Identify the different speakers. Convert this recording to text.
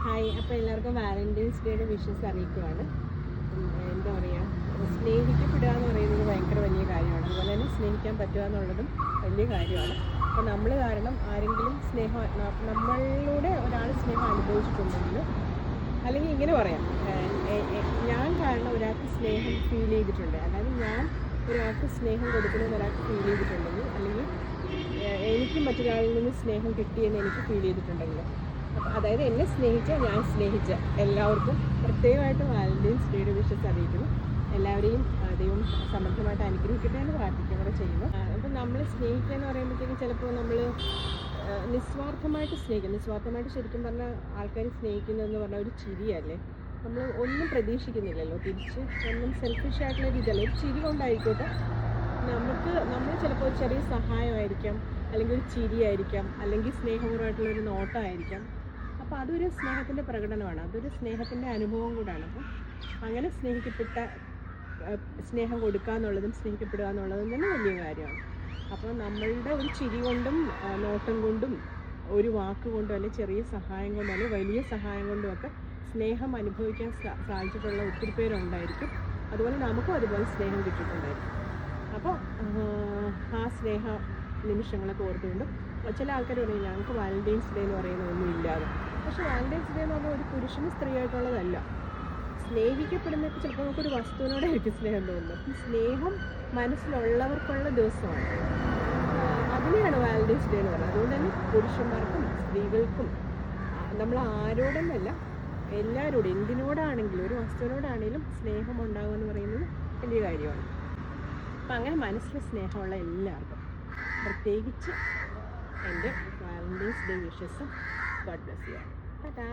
Speaker 1: Hi, അപ്പോൾ എല്ലാവർക്കും Valentine's ഡേയുടെ വിഷസ് അറിയിക്കുവാണ്. എന്താ പറയുക, സ്നേഹിക്കപ്പെടുക എന്ന് പറയുന്നത് ഭയങ്കര വലിയ കാര്യമാണ്. അതുപോലെ തന്നെ സ്നേഹിക്കാൻ പറ്റുക എന്നുള്ളതും വലിയ കാര്യമാണ്. അപ്പോൾ നമ്മൾ കാരണം ആരെങ്കിലും നമ്മളിലൂടെ ഒരാൾ സ്നേഹം അനുഭവിച്ചിട്ടുണ്ടെങ്കിൽ, അല്ലെങ്കിൽ ഇങ്ങനെ പറയാം, ഞാൻ കാരണം ഒരാൾക്ക് സ്നേഹം ഫീൽ ചെയ്തിട്ടുണ്ട്, അതായത് ഞാൻ ഒരാൾക്ക് സ്നേഹം കൊടുക്കണമെന്ന് ഒരാൾക്ക് ഫീൽ ചെയ്തിട്ടുണ്ടെങ്കിൽ, അല്ലെങ്കിൽ എനിക്കും മറ്റൊരാളിൽ നിന്ന് സ്നേഹം കിട്ടിയെന്ന് എനിക്ക് ഫീൽ ചെയ്തിട്ടുണ്ടെങ്കിൽ, അതായത് എന്നെ ഞാൻ സ്നേഹിച്ച എല്ലാവർക്കും പ്രത്യേകമായിട്ട് വാലന്റൈൻസ് ഡേയുടെ വിഷസ് അറിയിക്കുന്നു. എല്ലാവരെയും ദൈവം സമൃദ്ധമായിട്ട് അനുഗ്രഹിക്കട്ടെ എന്ന് പ്രാർത്ഥിക്കുകയും കൂടെ ചെയ്യുന്നു. അപ്പം നമ്മൾ സ്നേഹിക്കുക എന്ന് പറയുമ്പോഴത്തേക്കും ചിലപ്പോൾ നമ്മൾ നിസ്വാർത്ഥമായിട്ട് ശരിക്കും പറഞ്ഞാൽ ആൾക്കാർ സ്നേഹിക്കുന്നതെന്ന് പറഞ്ഞാൽ ഒരു ചിരിയല്ലേ. നമ്മൾ ഒന്നും പ്രതീക്ഷിക്കുന്നില്ലല്ലോ, തിരിച്ച് ഒന്നും സെൽഫിഷ് ആയിട്ടുള്ള രീതിയല്ല, ഒരു ചിരി കൊണ്ടായിക്കോട്ടെ നമ്മൾ ചിലപ്പോൾ ഒരു ചെറിയ സഹായമായിരിക്കാം, അല്ലെങ്കിൽ ഒരു ചിരിയായിരിക്കാം, അല്ലെങ്കിൽ സ്നേഹപൂർവ്വമായിട്ടുള്ളൊരു നോട്ടമായിരിക്കാം. അപ്പോൾ അതൊരു സ്നേഹത്തിൻ്റെ പ്രകടനമാണ്, അതൊരു സ്നേഹത്തിൻ്റെ അനുഭവം കൂടാണ്. അപ്പം അങ്ങനെ സ്നേഹം കൊടുക്കുക എന്നുള്ളതും സ്നേഹിക്കപ്പെടുക എന്നുള്ളതും തന്നെ വലിയ കാര്യമാണ്. അപ്പോൾ നമ്മളുടെ ഒരു ചിരി കൊണ്ടും നോട്ടം കൊണ്ടും ഒരു വാക്ക് കൊണ്ടും അല്ലെങ്കിൽ ചെറിയ സഹായം കൊണ്ടും അല്ലെങ്കിൽ വലിയ സഹായം കൊണ്ടുമൊക്കെ സ്നേഹം അനുഭവിക്കാൻ സാധിച്ചിട്ടുള്ള ഒത്തിരി പേരുണ്ടായിരിക്കും. അതുപോലെ നമുക്കും അതുപോലെ സ്നേഹം കിട്ടിയിട്ടുണ്ടായിരിക്കും. അപ്പോൾ ആ സ്നേഹ നിമിഷങ്ങളൊക്കെ ഓർത്തുകൊണ്ടും ചില ആൾക്കാർ പറയും ഞങ്ങൾക്ക് വാലന്റൈൻസ് ഡേ എന്ന് പറയുന്ന ഒന്നും ഇല്ലാതെ. പക്ഷേ വാലന്റൈൻസ് ഡേ എന്ന് പറഞ്ഞാൽ ഒരു പുരുഷനും സ്ത്രീയായിട്ടുള്ളതല്ല. സ്നേഹിക്കപ്പെടുന്നതൊക്കെ ചിലപ്പോൾ നമുക്കൊരു വസ്തുവിനോടായിരിക്കും സ്നേഹം തോന്നുന്നത്. സ്നേഹം മനസ്സിലുള്ളവർക്കുള്ള ദിവസമാണ്, അതിനെയാണ് വാലന്റൈൻസ് ഡേ എന്ന് പറയുന്നത്. അതുകൊണ്ട് തന്നെ പുരുഷന്മാർക്കും സ്ത്രീകൾക്കും നമ്മൾ ആരോടെന്നല്ല, എല്ലാവരോടും എന്തിനോടാണെങ്കിലും ഒരു വസ്തുവിനോടാണെങ്കിലും സ്നേഹം ഉണ്ടാകുമെന്ന് പറയുന്നത് വലിയ കാര്യമാണ്. അപ്പം അങ്ങനെ മനസ്സിൽ സ്നേഹമുള്ള എല്ലാവർക്കും പ്രത്യേകിച്ച് എൻ്റെ വാലന്റൈൻസ് ഡേ വിഷസും. God bless you. ടാറ്റാ.